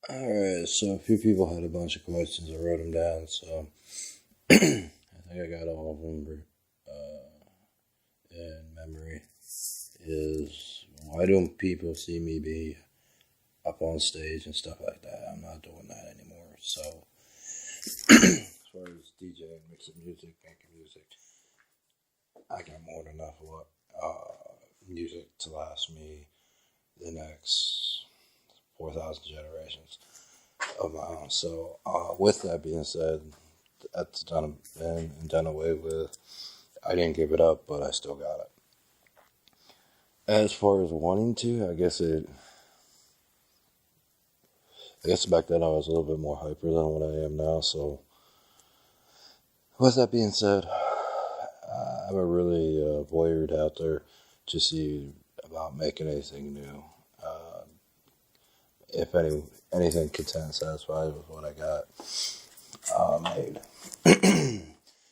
Alright, so a few people had a bunch of questions. I wrote them down, so I think I got all of them in memory. Is why don't people see me be up on stage and stuff like that? I'm not doing that anymore. So, as far as DJing, mixing music, making music, I got more than enough music to last me the next 4,000 generations of my own. So, with that being said, that's done and done away with. I didn't give it up, but I still got it. As far as wanting to, I guess back then I was a little bit more hyper than what I am now. So, with that being said, I'm a really voyeur out there to see about making anything new. If anything content satisfied with what I got made.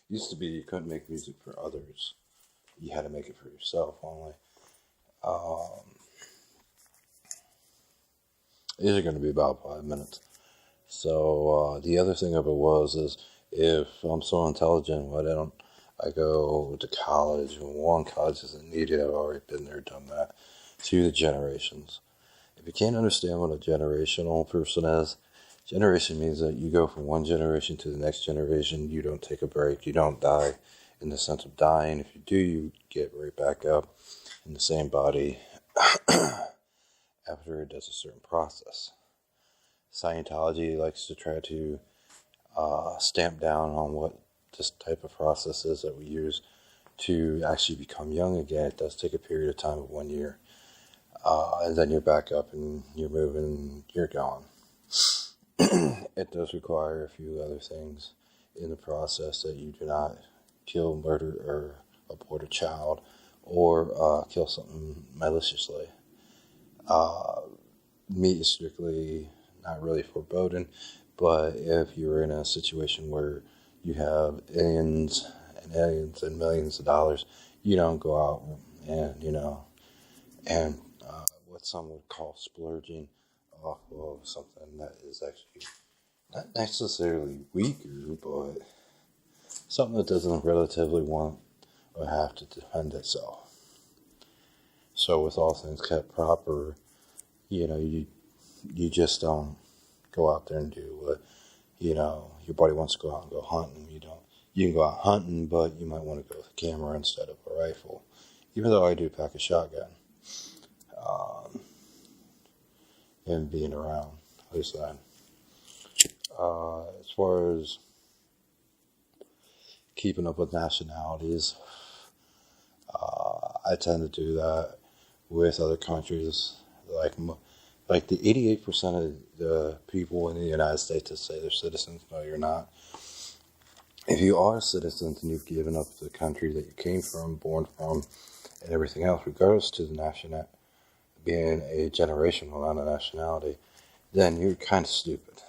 Used to be you couldn't make music for others. You had to make it for yourself only. These are going to be about 5 minutes. So the other thing of it is if I'm so intelligent, why don't I go to college? And one, college isn't needed. I've already been there, done that. Two, the generations. If you can't understand what a generational person is, generation means that you go from one generation to the next generation. You don't take a break. You don't die in the sense of dying. If you do, you get right back up in the same body after it does a certain process. Scientology likes to try to stamp down on what this type of process is that we use to actually become young again. It does take a period of time of 1 year. And then you're back up and you're moving, you're gone. It does require a few other things in the process that you do not kill, murder, or abort a child or kill something maliciously. Meat is strictly not really foreboding, but if you're in a situation where you have aliens and millions of dollars, you don't go out and what some would call splurging off of something that is actually not necessarily weaker, but something that doesn't relatively want or have to defend itself. So with all things kept proper, you just don't go out there and do what, your buddy wants to go out and go hunting. You can go out hunting, but you might want to go with a camera instead of a rifle. Even though I do pack a shotgun. And being around, at least then. As far as keeping up with nationalities, I tend to do that with other countries. Like the 88% of the people in the United States that say they're citizens, no, you're not. If you are citizens and you've given up the country that you came from, born from, and everything else, regardless to the nationality, being a generational, not a nationality, then you're kind of stupid.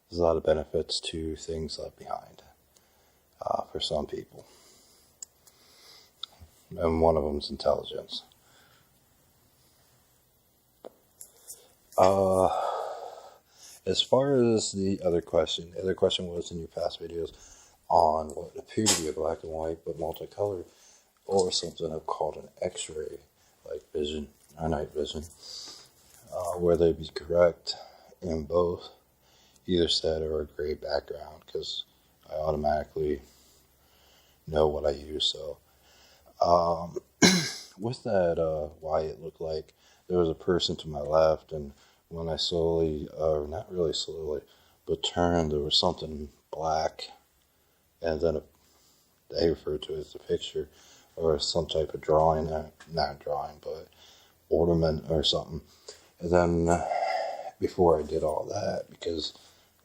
There's a lot of benefits to things left behind for some people. And one of them is intelligence. As far as the other question was in your past videos on what appeared to be a black and white but multicolored, or something I've called an X-ray like vision or night vision, where they be correct in both either set or a gray background, because I automatically know what I use. So with that, why it looked like there was a person to my left, and when I slowly, or not really slowly, but turned, there was something black, and then they refer to it as a picture or some type of drawing, not drawing, but ornament or something. And then before I did all that, because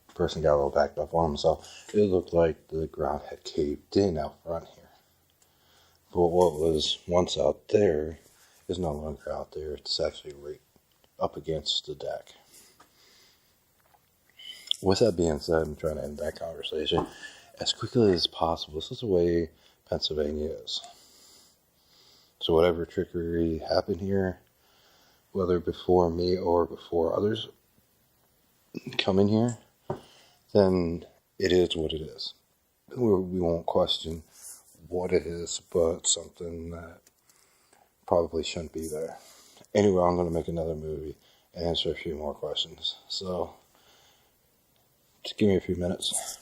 the person got a little backed up on himself, it looked like the ground had caved in out front here. But what was once out there is no longer out there. It's actually right up against the deck. With that being said, I'm trying to end that conversation as quickly as possible. This is the way Pennsylvania is. So whatever trickery happened here, whether before me or before others, coming here, then it is what it is. We won't question what it is, but something that probably shouldn't be there. Anyway, I'm going to make another movie and answer a few more questions. So, just give me a few minutes.